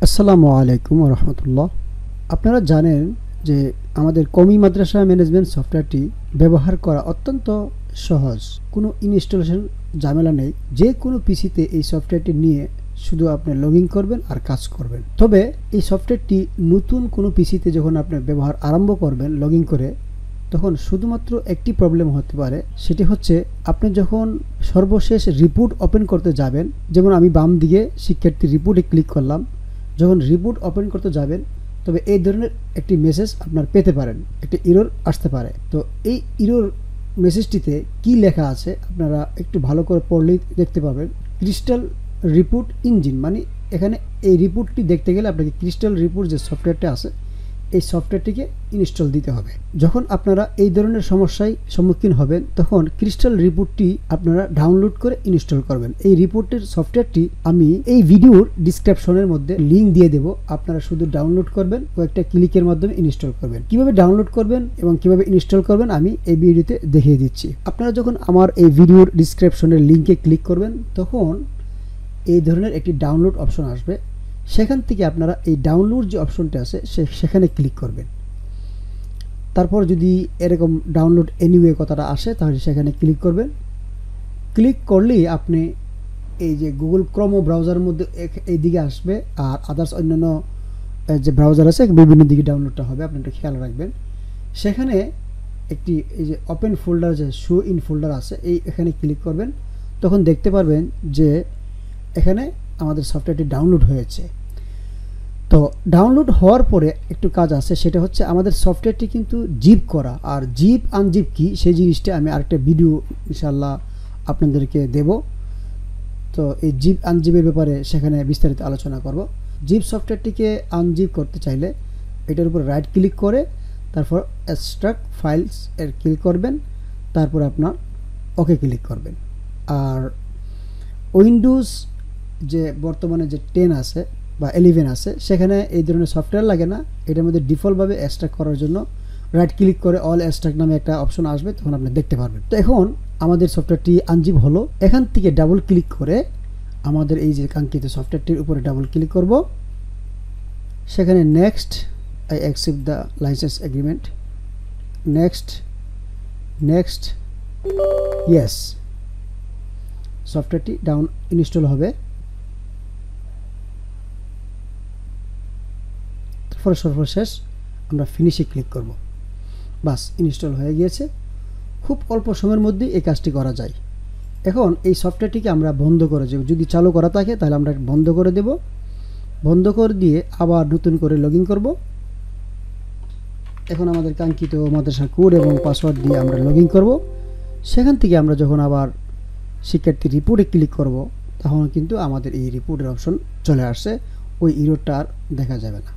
আসসালামু আলাইকুম রহমতুল্লাহ। আপনারা জানেন যে আমাদের কওমি মাদ্রাসা ম্যানেজমেন্ট সফটওয়্যারটি ব্যবহার করা অত্যন্ত সহজ, কোনো ইনস্টলেশন ঝামেলা নেই। যে কোনো পিসিতে এই সফটওয়্যারটি নিয়ে শুধু আপনি লগ ইন করবেন আর কাজ করবেন। তবে এই সফটওয়্যারটি নতুন কোনো পিসিতে যখন আপনি ব্যবহার আরম্ভ করবেন লগ ইন করে, তখন শুধুমাত্র একটি প্রবলেম হতে পারে। সেটি হচ্ছে আপনি যখন সর্বশেষ রিপোর্ট ওপেন করতে যাবেন, যেমন আমি বাম দিকে শিক্ষার্থী রিপোর্টে ক্লিক করলাম, যখন রিপোর্ট ওপেন করতে যাবেন তবে এই ধরনের একটি মেসেজ আপনার পেতে পারেন, একটি এরর আসতে পারে। তো এই এরর মেসেজটিতে কি লেখা আছে আপনারা একটু ভালো করে পড়লেই দেখতে পাবেন। ক্রিস্টাল রিপোর্ট ইঞ্জিন, মানে এখানে এই রিপোর্টটি দেখতে গেলে আপনাকে ক্রিস্টাল রিপোর্ট যে সফটওয়্যারটা আছে এই সফটওয়্যারটিকে ইনস্টল দিতে হবে। যখন আপনারা এই ধরনের সমস্যায় সম্মুখীন হবেন তখন ক্রিস্টাল রিপোর্টটি আপনারা ডাউনলোড করে ইনস্টল করবেন। এই রিপোর্টের সফটওয়্যারটি আমি এই ভিডিওর ডিসক্রিপশনের মধ্যে লিঙ্ক দিয়ে দেব, আপনারা শুধু ডাউনলোড করবেন, কয়েকটা ক্লিকের মাধ্যমে ইনস্টল করবেন। কিভাবে ডাউনলোড করবেন এবং কিভাবে ইনস্টল করবেন আমি এই ভিডিওতে দেখিয়ে দিচ্ছি। আপনারা যখন আমার এই ভিডিওর ডিসক্রিপশনের লিঙ্কে ক্লিক করবেন তখন এই ধরনের একটি ডাউনলোড অপশন আসবে। সেখান থেকে আপনারা এই ডাউনলোড যে অপশনটা আছে সেখানে ক্লিক করবেন। তারপর যদি এরকম ডাউনলোড এনিওয়ে কথাটা আসে তাহলে সেখানে ক্লিক করবেন। ক্লিক করলেই আপনি এই যে গুগল ক্রোম ব্রাউজারের মধ্যে এই দিকে আসবে, আর আদার্স অন্যান্য যে ব্রাউজার আছে বিভিন্ন দিকে ডাউনলোডটা হবে, আপনি একটু খেয়াল রাখবেন। সেখানে একটি এই যে ওপেন ফোল্ডার, যে শো ইন ফোল্ডার আছে, এখানে ক্লিক করবেন। তখন দেখতে পারবেন যে এখানে আমাদের সফটওয়্যারটি ডাউনলোড হয়েছে। তো ডাউনলোড হওয়ার পরে একটু কাজ আছে, সেটা হচ্ছে আমাদের সফটওয়্যারটি কিন্তু জিপ করা, আর জিপ আনজিপ কি সেই জিনিসটা আমি আরেকটা ভিডিও ইনশাল্লাহ আপনাদেরকে দেব। তো এই জিপ আনজিপের ব্যাপারে সেখানে বিস্তারিত আলোচনা করব। জিপ সফটওয়্যারটিকে আনজিপ করতে চাইলে এটার উপর রাইট ক্লিক করে তারপর এক্সট্রাক্ট ফাইলস এর ক্লিক করবেন, তারপর আপনার ওকে ক্লিক করবেন। আর উইন্ডোজ যে বর্তমানে যে 10 আছে বা 11 আছে সেখানে এই ধরনের সফটওয়্যার লাগে না। এটার মধ্যে ডিফল্টভাবে এক্সট্রাক্ট করার জন্য রাইট ক্লিক করে অল এক্সট্রাক্ট নামে একটা অপশন আসবে, তখন আপনি দেখতে পারবেন। তো এখন আমাদের সফটওয়্যারটি আনজিপ হলো। এখান থেকে ডাবল ক্লিক করে আমাদের এই যে কাঙ্ক্ষিত সফটওয়্যারটির উপরে ডাবল ক্লিক করব। সেখানে next, I accept the licence agreement, next next yes, সফটওয়্যারটি ডাউন ইনস্টল হবে। তারপরে সর্বশেষ আমরা ফিনিশে ক্লিক করব। বাস, ইনস্টল হয়ে গিয়েছে। খুব অল্প সময়ের মধ্যে এই কাজটি করা যায়। এখন এই সফটওয়্যারটিকে আমরা বন্ধ করে দেব। যদি চালু করা থাকে তাহলে আমরা বন্ধ করে দেব। বন্ধ করে দিয়ে আবার নতুন করে লগ ইন করব। এখন আমাদের কাঙ্ক্ষিত মাদ্রাসার কোড এবং পাসওয়ার্ড দিয়ে আমরা লগ ইন করব। সেখান থেকে আমরা যখন আবার শিক্ষার্থী রিপোর্টে ক্লিক করব তখন কিন্তু আমাদের এই রিপোর্টের অপশন চলে আসছে, ওই এররটা আর দেখা যাবে না।